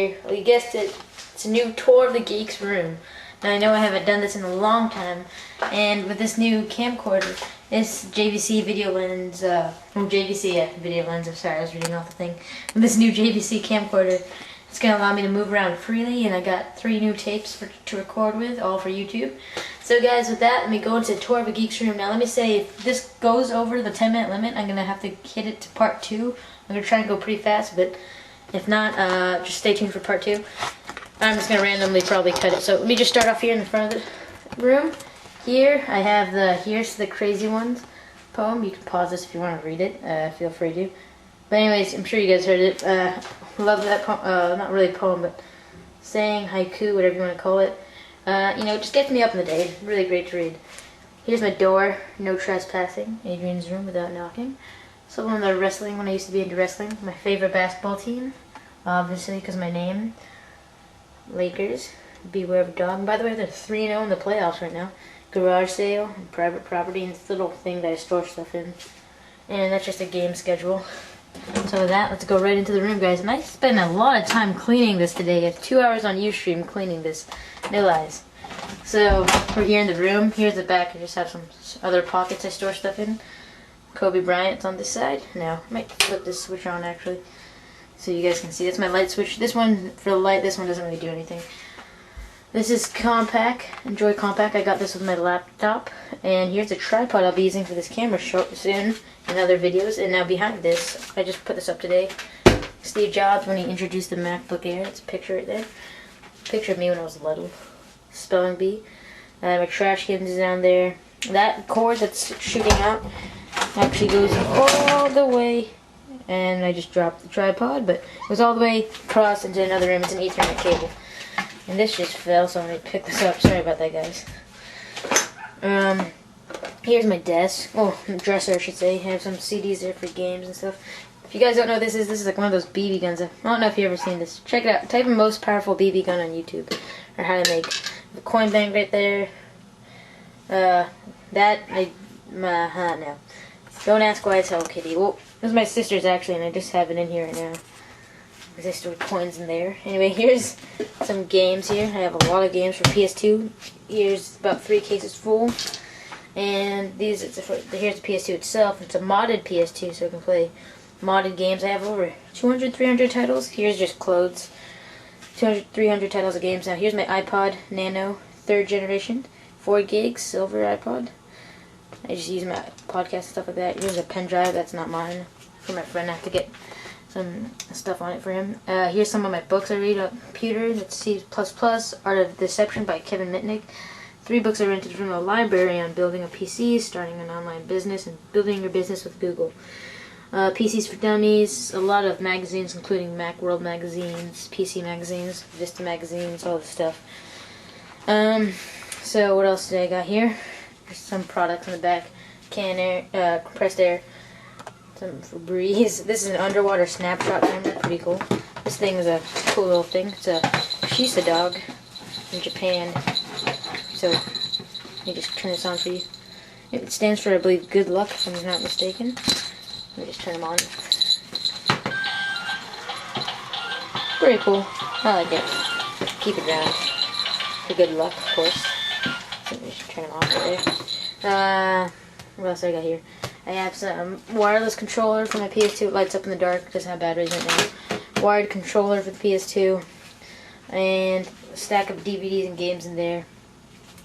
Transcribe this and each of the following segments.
here. Well, you guessed it. It's a new tour of the Geeks room. Now I know I haven't done this in a long time, and with this new camcorder, this JVC video lens, video lens, I'm sorry, I was reading off the thing. With this new JVC camcorder, it's going to allow me to move around freely, and I got 3 new tapes to record with, all for YouTube. So guys, with that, let me go into a tour of a Geeks room. Now let me say, if this goes over the 10-minute limit, I'm going to have to hit it to part 2. I'm going to try and go pretty fast, but if not, just stay tuned for part 2. I'm just going to randomly probably cut it. So let me just start off here in the front of the room. Here, I have the Here's the Crazy Ones poem. You can pause this if you want to read it. Feel free to. But anyways, I'm sure you guys heard it. Love that poem. Not really a poem, but saying, haiku, whatever you want to call it. You know, it just gets me up in the day. Really great to read. Here's my door. No trespassing. Adrian's room without knocking. So one of the wrestling, when I used to be into wrestling. My favorite basketball team. Obviously, because my name. Lakers. Beware of a dog. And by the way, they're 3-0 in the playoffs right now. Garage sale, and private property, and this little thing that I store stuff in. And that's just a game schedule. So with that, let's go right into the room, guys. And I spent a lot of time cleaning this today. I have 2 hours on Ustream cleaning this. No lies. So we're here in the room. Here's the back. I just have some other pockets I store stuff in. Kobe Bryant's on this side. Now, I might flip this switch on actually, so you guys can see. That's my light switch. This one, for the light, this one doesn't really do anything. This is Compact. Enjoy Compact. I got this with my laptop. And here's a tripod I'll be using for this camera soon in other videos. And now behind this, I just put this up today. Steve Jobs when he introduced the MacBook Air. It's a picture right there. Picture of me when I was little. Spelling bee. My trash cans is down there. That cord that's shooting out actually goes all the way. And I just dropped the tripod, but it was all the way across into another room. It's an Ethernet cable. And this just fell, so I'm going to pick this up. Sorry about that, guys. Here's my desk. Oh, dresser, I should say. I have some CDs there for games and stuff. If you guys don't know what this is like one of those BB guns. I don't know if you've ever seen this. Check it out. Type in most powerful BB gun on YouTube. Or how to make. The coin bank right there. No. Don't ask why it's Hello Kitty. Well, this is my sister's actually, and I just have it in here right now. I stored coins in there. Anyway, here's some games here. I have a lot of games for PS2. Here's about 3 cases full. And here's the PS2 itself. It's a modded PS2, so I can play modded games. I have over 200, 300 titles. Here's just clothes. 200, 300 titles of games. Now here's my iPod Nano 3rd generation. 4 gigs, silver iPod. I just use my podcast and stuff like that. Here's a pen drive. That's not mine. For my friend. I have to get some stuff on it for him. Here's some of my books I read on computer. That's C++, Art of Deception by Kevin Mitnick. 3 books I rented from the library on building a PC, starting an online business, and building your business with Google. PCs for Dummies, a lot of magazines including Macworld magazines, PC magazines, Vista magazines, all this stuff. So what else did I got here? There's some products in the back. Can air, compressed air. Some Febreze. This is an underwater snapshot camera. Pretty cool. This thing is a cool little thing. It's a Shisa dog in Japan. So let me just turn this on for you. It stands for, I believe, good luck, if I'm not mistaken. Let me just turn them on. Pretty cool. I like it. Keep it down. For good luck, of course. So let me just turn them off right there. What else I got here? I have some wireless controller for my PS2. It lights up in the dark. Doesn't have batteries right now. Wired controller for the PS2. And a stack of DVDs and games in there.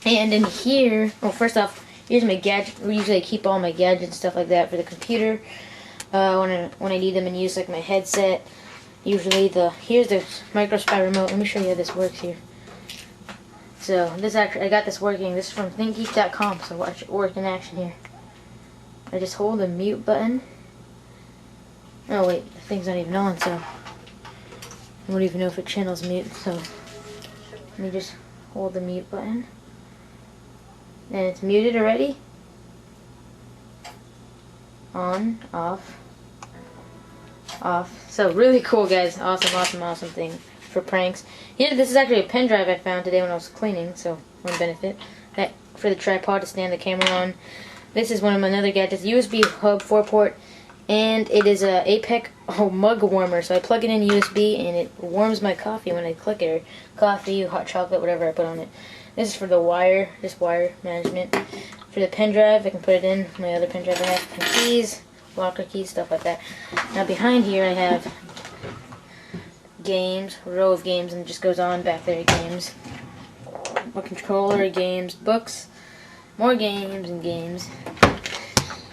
And in here, well, first off, here's my gadget. Usually I keep all my gadgets and stuff like that for the computer. When I need them and use like my headset. Usually here's the microspy remote. Let me show you how this works here. So this actually, I got this working. This is from thinkgeek.com. So watch it work in action here. I just hold the mute button. Oh wait, the thing's not even on, so I don't even know if it channels mute. So let me just hold the mute button, and it's muted already. On, off, off. So really cool, guys. Awesome thing for pranks. Here, this is actually a pen drive I found today when I was cleaning, so one benefit. That for the tripod to stand the camera on. This is one of my other gadgets. USB hub 4-port and it is a APEC mug warmer. So I plug it in USB, and it warms my coffee when I click it, or coffee, hot chocolate, whatever I put on it. This is for the wire, wire management. For the pen drive, I can put it in my other pen drive I have, pen keys, locker keys, stuff like that. Now behind here I have games, a row of games, and it just goes on back there, games. A controller, games, books, more games and games.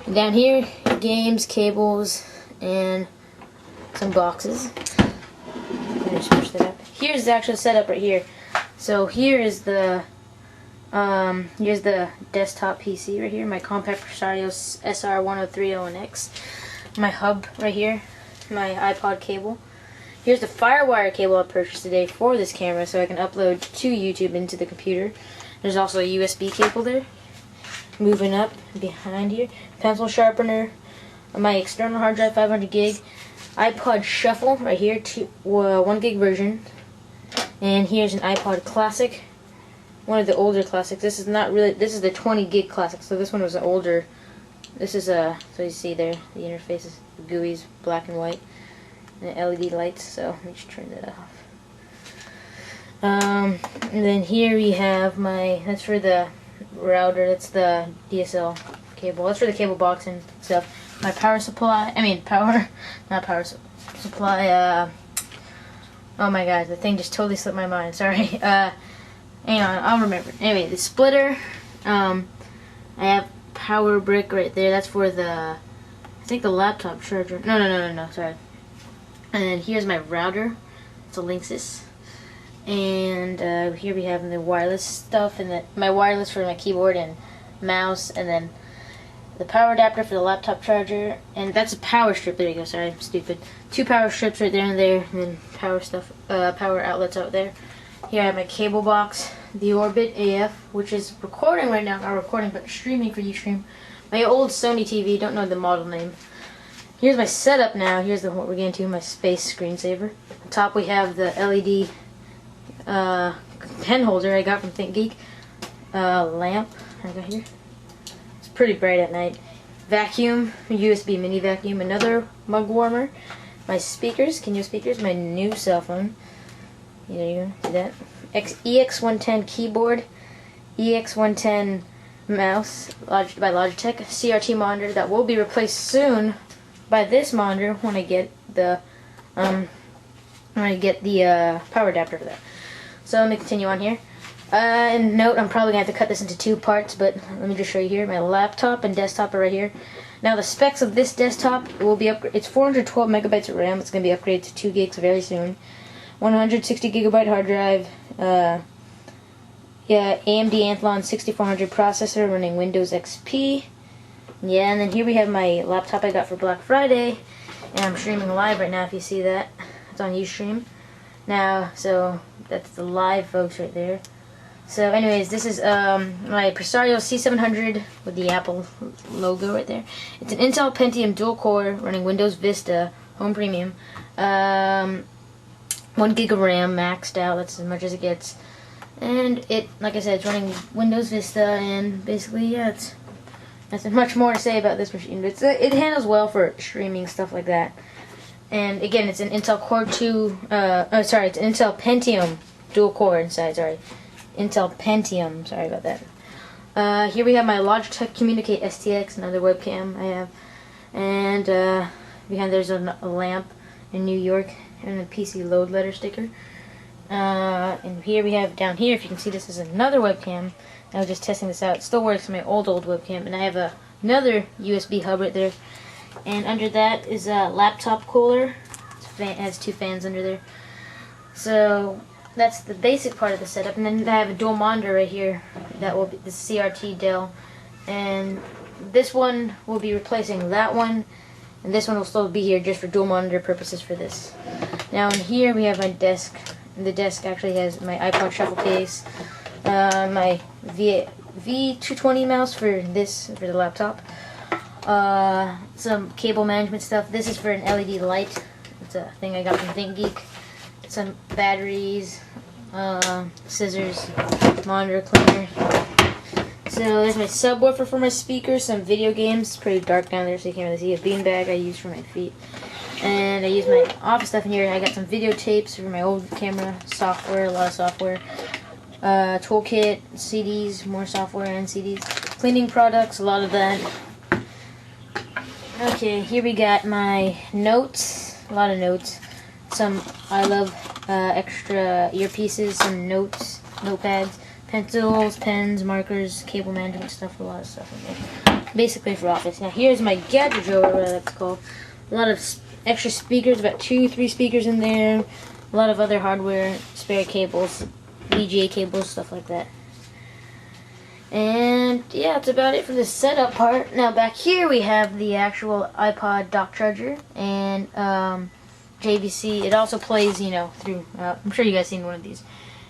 And down here, games, cables, and some boxes. Let me just push that up. Here's the actual setup right here. So here is the here's the desktop PC right here, my compact Presario SR1030NX, my hub right here, my iPod cable. Here's the FireWire cable I purchased today for this camera so I can upload to YouTube into the computer. There's also a USB cable there. Moving up behind here, pencil sharpener, my external hard drive 500 gig, iPod Shuffle right here, 1 gig version. And here's an iPod Classic, one of the older classics. This is not really, this is the 20 gig classic, so this one was an older. This is so you see there, the interface is GUI's black and white, and the LED lights, so let me just turn that off. And then here we have that's for the router, that's the DSL cable, that's for the cable box and stuff. My power supply, supply, oh my god, the thing just totally slipped my mind, sorry. Hang on, I'll remember. Anyway, the splitter, I have power brick right there, that's for the, I think the laptop charger, no, sorry. And then here's my router, it's a Linksys. And here we have the wireless stuff, and my wireless for my keyboard and mouse, and then the power adapter for the laptop charger, and that's a power strip. There you go. Sorry, I'm stupid. 2 power strips right there and there, and then power stuff, power outlets out there. Here I have my cable box, the Orbit AF, which is recording right now. Not recording, but streaming for Ustream. My old Sony TV. Don't know the model name. Here's my setup now. Here's what we're getting to. My space screensaver. On top we have the LED pen holder I got from ThinkGeek. Lamp I got here. It's pretty bright at night. Vacuum, USB mini vacuum, another mug warmer. My speakers, speakers, my new cell phone. There you go, see that? EX110 keyboard, EX110 mouse by Logitech, CRT monitor that will be replaced soon by this monitor when I get the power adapter for that. So let me continue on here. And note, I'm probably going to have to cut this into 2 parts, but let me just show you here. My laptop and desktop are right here. Now the specs of this desktop will be it's 412 megabytes of RAM. It's going to be upgraded to 2 gigs very soon. 160 gigabyte hard drive. AMD Athlon 6400 processor running Windows XP. Yeah, and then here we have my laptop I got for Black Friday, and I'm streaming live right now. If you see that, it's on Ustream. Now, so that's the live folks right there. So anyways, this is my Presario C700 with the Apple logo right there. It's an Intel Pentium dual core running Windows Vista Home Premium. 1 gig of RAM maxed out, that's as much as it gets. And it, like I said, it's running Windows Vista, and basically, yeah, it's nothing much more to say about this machine. But it handles well for streaming, stuff like that. And again, it's an Intel Core 2, it's an Intel Pentium dual core inside, sorry. Intel Pentium, sorry about that. Here we have my Logitech Communicate STX, another webcam I have. And behind there's a lamp in New York and a PC load letter sticker. And here we have, down here, if you can see, this is another webcam. I was just testing this out. It still works on my old webcam. And I have another USB hub right there. And under that is a laptop cooler. It has 2 fans under there. So that's the basic part of the setup. And then I have a dual monitor right here. That will be the CRT Dell. And this one will be replacing that one. And this one will still be here just for dual monitor purposes for this. Now in here we have my desk. The desk actually has my iPod Shuffle case, my V220 mouse for the laptop, some cable management stuff. This is for an LED light. It's a thing I got from ThinkGeek. Some batteries, scissors, monitor cleaner, So there's my subwoofer for my speakers, some video games. It's pretty dark down there so you can't really see. A beanbag I use for my feet. And I use my office stuff in here. I got some videotapes for my old camera, software, a lot of software. Toolkit, CDs, more software and CDs. Cleaning products, a lot of that. Okay, here we got my notes, a lot of notes. Some I love extra earpieces, some notes, notepads, pencils, pens, markers, cable management stuff, a lot of stuff in there. Basically for office. Now here's my gadget drawer, what I like to call. A lot of extra speakers, about 2-3 speakers in there. A lot of other hardware, spare cables, VGA cables, stuff like that. And yeah, that's about it for the setup part. Now back here we have the actual iPod dock charger and JVC. It also plays, you know, through. I'm sure you guys seen one of these.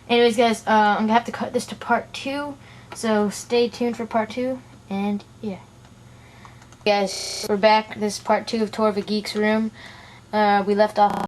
Anyways, guys, I'm gonna have to cut this to part 2, so stay tuned for part 2. And yeah, guys, we're back. This is part 2 of Tour of a Geeks Room. We left off